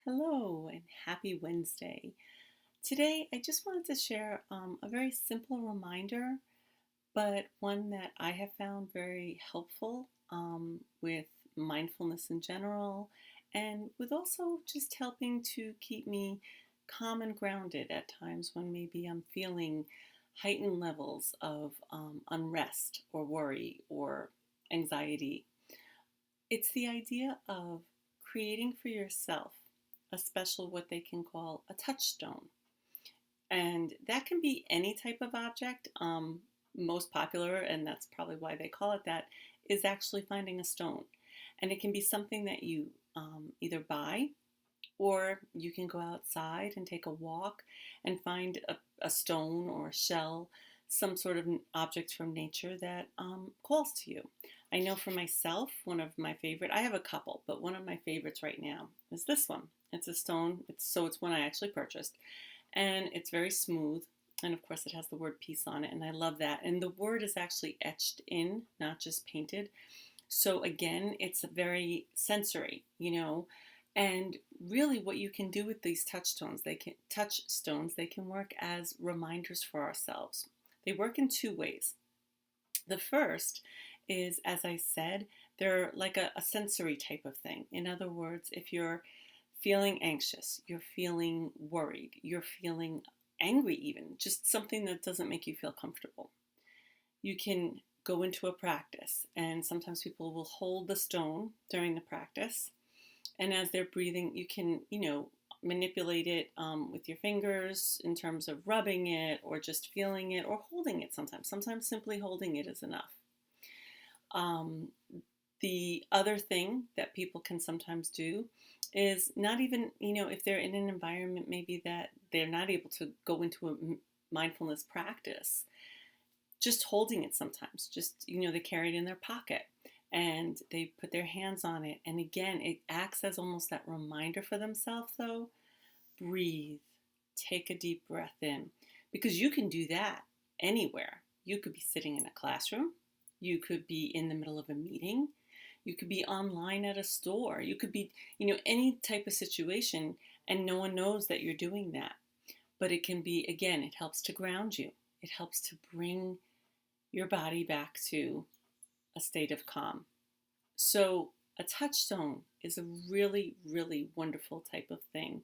Hello and happy Wednesday. Today, I just wanted to share a very simple reminder, but one that I have found very helpful with mindfulness in general, and with also just helping to keep me calm and grounded at times when maybe I'm feeling heightened levels of unrest or worry or anxiety. It's the idea of creating for yourself a special, what they can call a touchstone. And that can be any type of object. Most popular, and that's probably why they call it that, is actually finding a stone. And it can be something that you either buy, or you can go outside and take a walk and find a stone or a shell, some sort of object from nature that calls to you. I know for myself, one of my favorite, I have a couple, but one of my favorites right now is this one. It's a stone, it's one I actually purchased, and it's very smooth. And of course, it has the word peace on it, and I love that. And the word is actually etched in, not just painted. So again, it's very sensory. And really, what you can do with these touchstones, they can work as reminders for ourselves. They work in two ways. The first is, as I said, they're like a sensory type of thing. In other words, if you're feeling anxious, you're feeling worried, you're feeling angry, even just something that doesn't make you feel comfortable, you can go into a practice. And sometimes people will hold the stone during the practice. And as they're breathing, you can, manipulate it with your fingers in terms of rubbing it or just feeling it or holding it sometimes. Sometimes simply holding it is enough. Um, the other thing that people can sometimes do is not even, if they're in an environment maybe that they're not able to go into a mindfulness practice, just holding it sometimes. Just, they carry it in their pocket and they put their hands on it. And again, it acts as almost that reminder for themselves, though. Breathe, take a deep breath in, because you can do that anywhere. You could be sitting in a classroom, you could be in the middle of a meeting, you could be online at a store, you could be, any type of situation, and no one knows that you're doing that. But it can be, again, it helps to ground you. It helps to bring your body back to a state of calm. So a touchstone is a really, really wonderful type of thing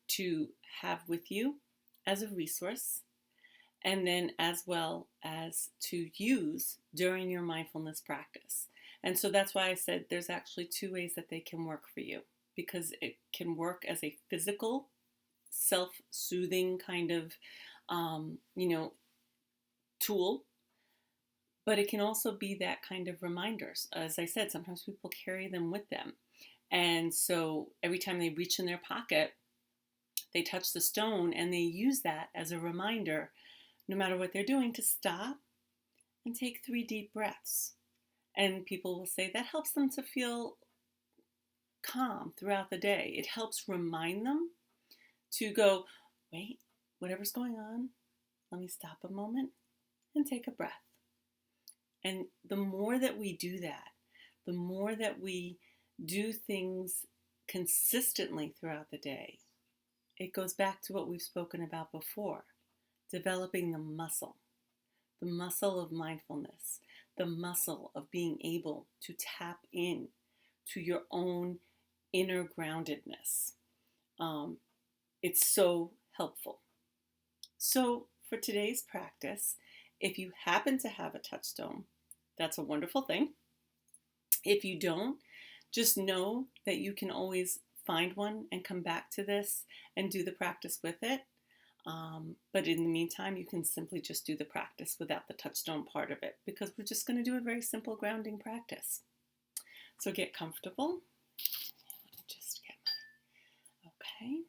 to have with you as a resource, and then as well as to use during your mindfulness practice. And so that's why I said there's actually two ways that they can work for you, because it can work as a physical, self-soothing kind of, tool, but it can also be that kind of reminders. As I said, sometimes people carry them with them. And so every time they reach in their pocket, they touch the stone and they use that as a reminder, no matter what they're doing, to stop and take 3 deep breaths. And people will say that helps them to feel calm throughout the day. It helps remind them to go, wait, whatever's going on, let me stop a moment and take a breath. And the more that we do that, the more that we do things consistently throughout the day, it goes back to what we've spoken about before, developing the muscle of mindfulness, the muscle of being able to tap in to your own inner groundedness. It's so helpful. So for today's practice, if you happen to have a touchstone, that's a wonderful thing. If you don't, just know that you can always find one and come back to this and do the practice with it. But in the meantime, you can simply just do the practice without the touchstone part of it, because we're just going to do a very simple grounding practice. So get comfortable. Let me just get okay.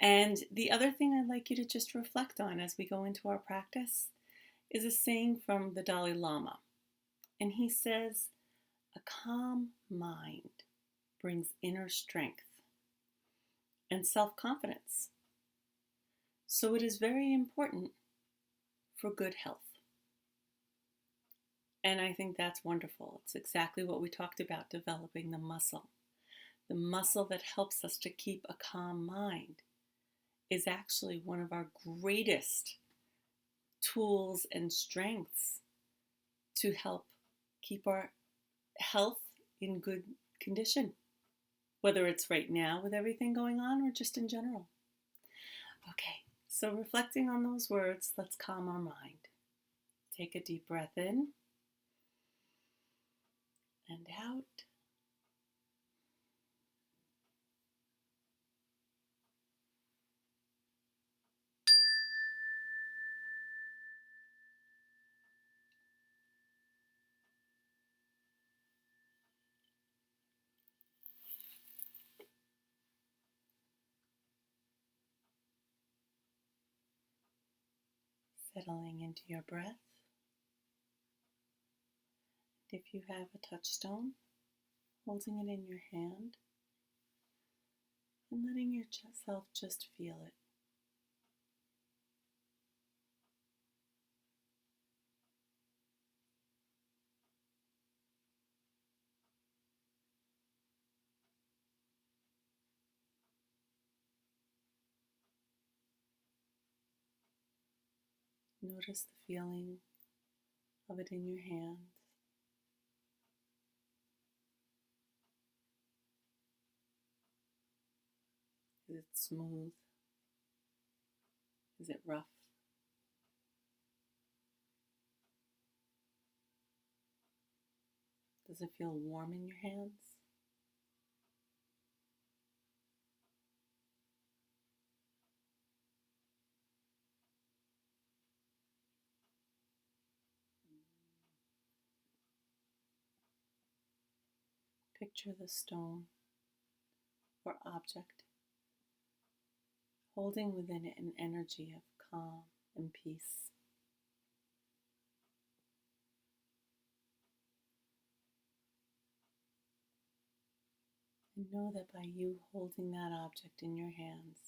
And the other thing I'd like you to just reflect on as we go into our practice is a saying from the Dalai Lama. And he says, a calm mind brings inner strength and self-confidence. So it is very important for good health. And I think that's wonderful. It's exactly what we talked about, developing the muscle. The muscle that helps us to keep a calm mind is actually one of our greatest tools and strengths to help keep our health in good condition, whether it's right now with everything going on or just in general. Okay, so reflecting on those words, let's calm our mind. Take a deep breath in and out. Settling into your breath. If you have a touchstone, holding it in your hand and letting yourself just feel it. Notice the feeling of it in your hand. Is it smooth? Is it rough? Does it feel warm in your hands? Picture the stone or object holding within it an energy of calm and peace. And know that by you holding that object in your hands,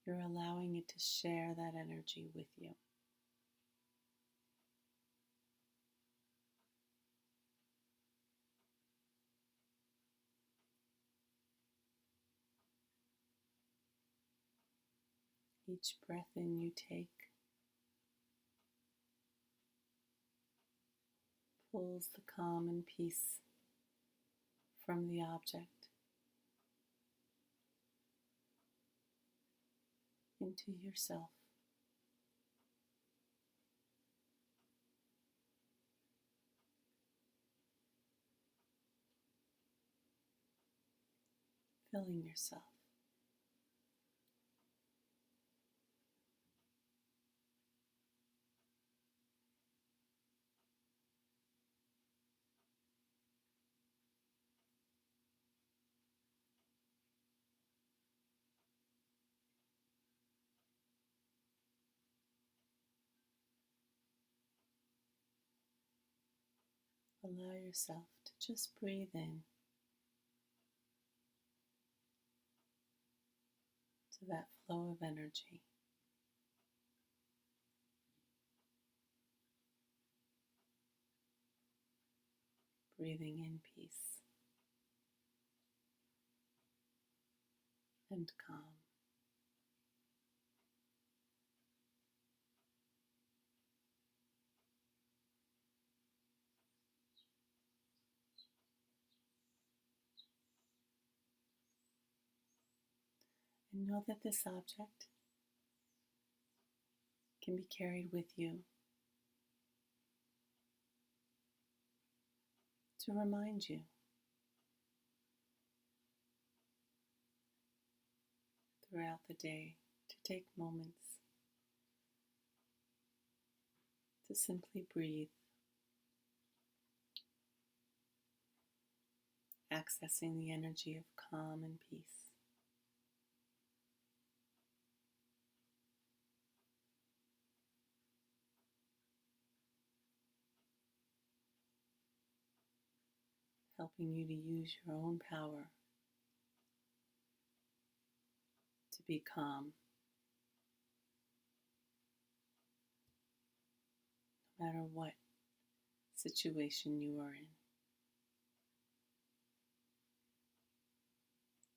you're allowing it to share that energy with you. Each breath in you take pulls the calm and peace from the object into yourself. Filling yourself. Allow yourself to just breathe in to that flow of energy. Breathing in peace and calm. And know that this object can be carried with you to remind you throughout the day to take moments to simply breathe, accessing the energy of calm and peace. Helping you to use your own power to be calm matter what situation you are in.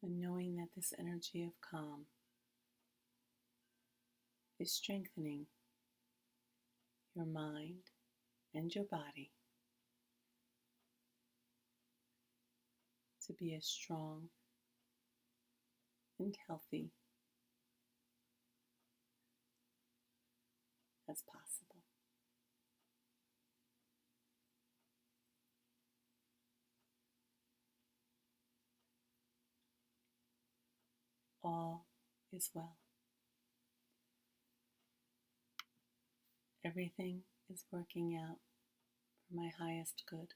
And knowing that this energy of calm is strengthening your mind and your body to be as strong and healthy as possible. All is well. Everything is working out for my highest good.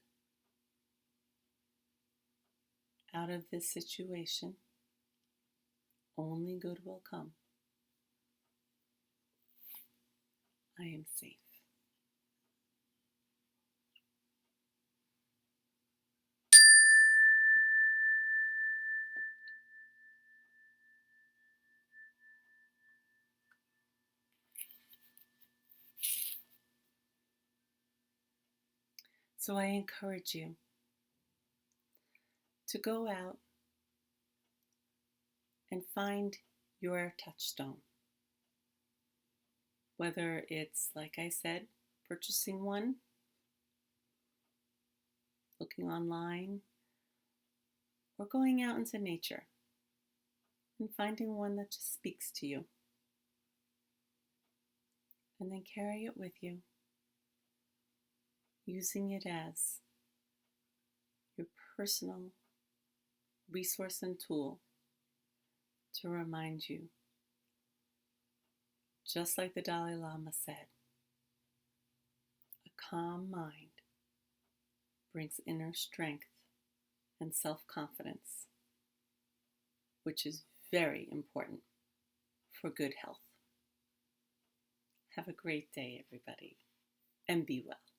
Out of this situation, only good will come. I am safe. So I encourage you to go out and find your touchstone. Whether it's, like I said, purchasing one, looking online, or going out into nature and finding one that just speaks to you. And then carry it with you, using it as your personal resource and tool to remind you, just like the Dalai Lama said, a calm mind brings inner strength and self-confidence, which is very important for good health. Have a great day, everybody, and be well.